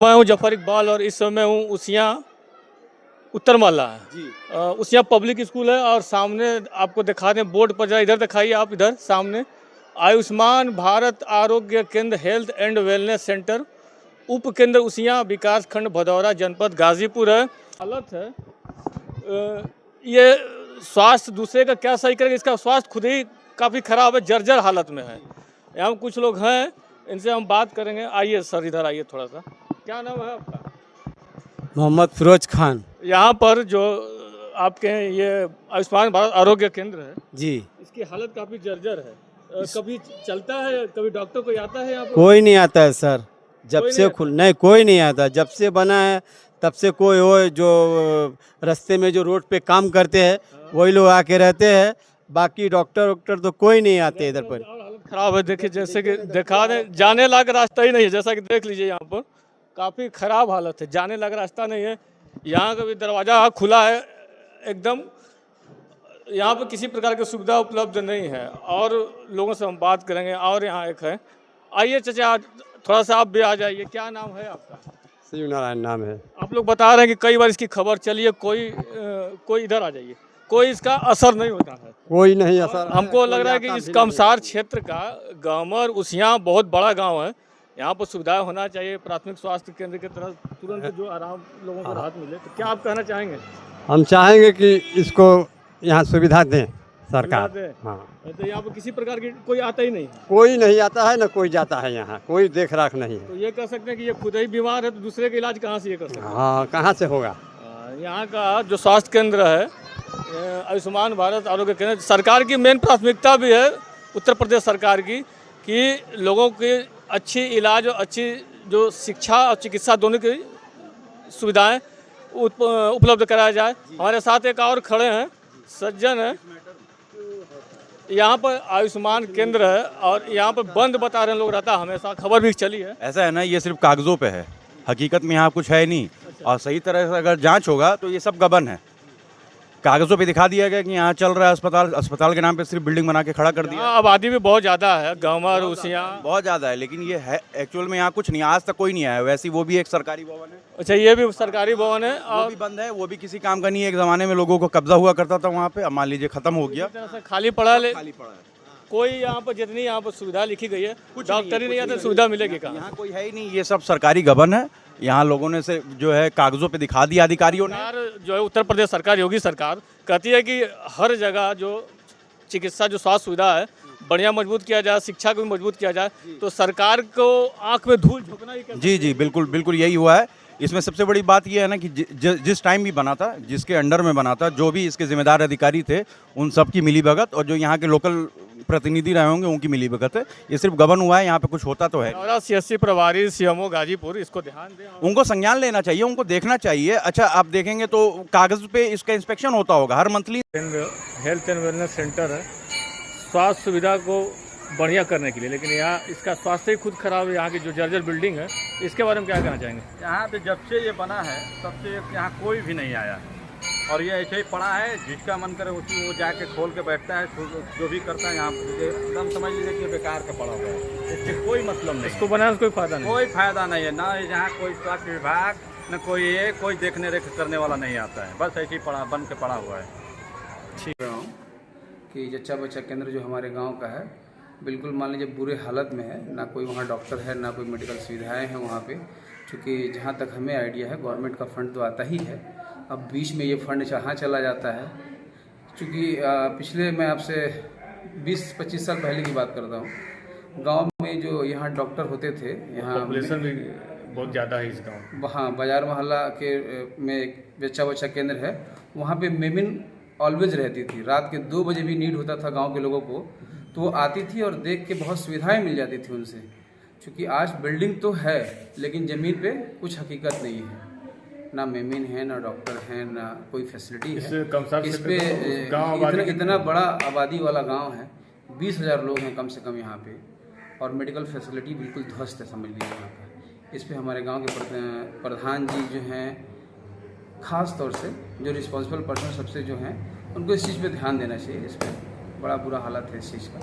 मैं हूं जफर इकबाल और इस समय हूं उसियां उत्तर माला है। उसियां पब्लिक स्कूल है और सामने आपको दिखा दें बोर्ड पर, जरा इधर दिखाइए आप, इधर सामने आयुष्मान भारत आरोग्य केंद्र हेल्थ एंड वेलनेस सेंटर उप केंद्र उसियां विकास खंड भदौरा जनपद गाजीपुर है। हालत है ये स्वास्थ्य दूसरे का क्या सही करेगा, इसका स्वास्थ्य खुद ही काफ़ी खराब है, जर्जर हालत में है। यहाँ कुछ लोग हैं, इनसे हम बात करेंगे। आइए सर, इधर आइए थोड़ा सा। क्या नाम है आपका? मोहम्मद फिरोज खान। यहाँ पर जो आपके ये आयुष्मान भारत आरोग्य केंद्र है जी, इसकी हालत काफ़ी जर्जर है। कभी चलता है, कभी डॉक्टर कोई आता है यहाँ पर? कोई नहीं आता है सर। जब कोई से नहीं खुल नहीं, कोई नहीं आता। जब से बना है तब से कोई हो जो रास्ते में जो रोड पे काम करते हैं वही लोग आके रहते हैं। बाकी डॉक्टर वॉक्टर तो कोई नहीं आते इधर पर। और हालत खराब है, देखिए जैसे कि दिखा दें, जाने लायक रास्ता ही नहीं है। जैसा कि देख लीजिए यहाँ पर काफ़ी खराब हालत है, जाने लायक रास्ता नहीं है। यहाँ का भी दरवाज़ा खुला है एकदम, यहाँ पर किसी प्रकार की सुविधा उपलब्ध नहीं है। और लोगों से हम बात करेंगे। और यहाँ एक है, आइए चाचा थोड़ा सा आप भी आ जाइए। क्या नाम है आपका? शिव नारायण नाम है। आप लोग बता रहे हैं कि कई बार इसकी खबर चली है, कोई इधर आ जाइए, कोई इसका असर नहीं होता है। कोई नहीं असर। हमको लग रहा है कि इस कमसार क्षेत्र का गामर उसियां बहुत बड़ा गांव है। यहाँ पर सुविधाएं होना चाहिए, प्राथमिक स्वास्थ्य केंद्र की तरह तुरंत जो आराम लोगों को राहत मिले। तो क्या आप कहना चाहेंगे? हम चाहेंगे कि इसको यहाँ सुविधा दें सरकार। सुविधा दें। हाँ, तो यहाँ पर किसी प्रकार की कोई आता ही नहीं है। कोई नहीं आता है, ना कोई जाता है। यहाँ कोई देख रेख नहीं है। तो ये कह सकते हैं कि ये खुद ही बीमार है, तो दूसरे का इलाज कहाँ से ये कर सकते हैं? हाँ, कहाँ से होगा? यहाँ का जो स्वास्थ्य केंद्र है आयुष्मान भारत आरोग्य केंद्र, सरकार की मेन प्राथमिकता भी है उत्तर प्रदेश सरकार की कि लोगों की अच्छी इलाज और अच्छी जो शिक्षा और चिकित्सा दोनों की सुविधाएं उपलब्ध कराया जाए। हमारे साथ एक और खड़े हैं, सज्जन हैं। यहाँ पर आयुष्मान केंद्र है और यहाँ पर बंद बता रहे हैं लोग, रहता हमेशा, खबर भी चली है। ऐसा है ना, ये सिर्फ कागजों पे है, हकीकत में यहाँ कुछ है नहीं। और सही तरह से अगर जांच होगा तो ये सब गबन है। कागजों पे दिखा दिया गया कि यहाँ चल रहा है अस्पताल, अस्पताल के नाम पे सिर्फ बिल्डिंग बना के खड़ा कर दिया। आबादी भी बहुत ज़्यादा है, गाँव उसियां बहुत ज़्यादा है, लेकिन ये है एक्चुअल में यहाँ कुछ नहीं, आज तक कोई नहीं आया। वैसे वो भी एक सरकारी भवन है। अच्छा, ये भी सरकारी भवन है वो और भी बंद है, वो भी किसी काम का नहीं है। एक ज़माने में लोगों को कब्जा हुआ करता था वहाँ पे, अब मान लीजिए खत्म हो गया, तरह से खाली पड़ा है। खाली पड़ा है। कोई यहाँ पर जितनी यहाँ पर सुविधा लिखी गई है, डॉक्टर ही नहीं आते, सुविधा मिलेगी कहाँ? यहाँ कोई है ही नहीं, ये सब सरकारी गबन है। यहाँ लोगों ने से जो है कागजों पे दिखा दिया अधिकारियों ने। सरकार जो है उत्तर प्रदेश सरकार, योगी सरकार कहती है कि हर जगह जो चिकित्सा जो स्वास्थ्य सुविधा है बढ़िया मजबूत किया जाए, शिक्षा को भी मजबूत किया जाए। तो सरकार को आंख में धूल झोंकना ही जी जी, बिल्कुल बिल्कुल यही हुआ है। इसमें सबसे बड़ी बात यह है ना कि जिस टाइम भी बना था, जिसके अंडर में बना था, जो भी इसके जिम्मेदार अधिकारी थे, उन सब की मिलीभगत, और जो यहाँ के लोकल प्रतिनिधि रहे होंगे उनकी मिलीभगत है। ये सिर्फ गबन हुआ है, यहाँ पे कुछ होता तो है। और सीएससी प्रभारी सीएमओ गाजीपुर इसको ध्यान दें, उनको संज्ञान लेना चाहिए, उनको देखना चाहिए। अच्छा, आप देखेंगे तो कागज पे इसका इंस्पेक्शन होता होगा हर monthly. Health and wellness centre है स्वास्थ्य सुविधा को बढ़िया करने के लिए, लेकिन यहाँ इसका स्वास्थ्य ही खुद खराब है। यहाँ की जो जर्जर बिल्डिंग है, इसके बारे में क्या कहना चाहेंगे? यहाँ पे जब से ये बना है तब से यहाँ कोई भी नहीं आया है और ये ऐसे ही पड़ा है। जिसका मन करे उसी वो जाके खोल के बैठता है, जो भी करता है यहाँ पे एकदम समझ लीजिए कि बेकार का पड़ा हुआ है, इससे कोई मतलब नहीं। इसको बनाने से कोई फायदा नहीं, कोई फायदा नहीं है ना। यहाँ कोई स्वास्थ्य विभाग न कोई देखने रेख करने वाला नहीं आता है, बस ऐसे ही पड़ा बन के पड़ा हुआ है। ठीक है कि जच्चा बच्चा केंद्र जो हमारे गांव का है बिल्कुल मान लीजिए बुरे हालत में है। ना कोई वहाँ डॉक्टर है, ना कोई मेडिकल सुविधाएं हैं वहाँ पे। चूँकि जहाँ तक हमें आइडिया है गवर्नमेंट का फंड तो आता ही है, अब बीच में ये फंड जहाँ चला जाता है। चूँकि पिछले मैं आपसे 20-25 साल पहले की बात करता हूँ, गाँव में जो यहाँ डॉक्टर होते थे, यहाँ पॉपुलेशन भी बहुत ज़्यादा है इस गाँव। वहाँ बाजार मोहल्ला के में एक जच्चा बच्चा केंद्र है, वहाँ पे मेमिन ऑलवेज रहती थी। रात के 2 बजे भी नीड होता था गांव के लोगों को, तो वो आती थी और देख के बहुत सुविधाएं मिल जाती थी उनसे। क्योंकि आज बिल्डिंग तो है लेकिन ज़मीन पे कुछ हकीकत नहीं है, ना मेमिन है, ना डॉक्टर है, ना कोई फैसिलिटी है। इस पे इतना बड़ा आबादी वाला गाँव है, 20,000 लोग हैं कम से कम यहाँ पे, और मेडिकल फैसिलिटी बिल्कुल ध्वस्त है समझ लीजिए यहाँ पर। इस पे हमारे गाँव के प्रधान जी जो हैं, ख़ास तौर से जो रिस्पॉन्सिबल पर्सन सबसे जो हैं, उनको इस चीज़ पे ध्यान देना चाहिए। इस पर बड़ा बुरा हालत है इस चीज़ का।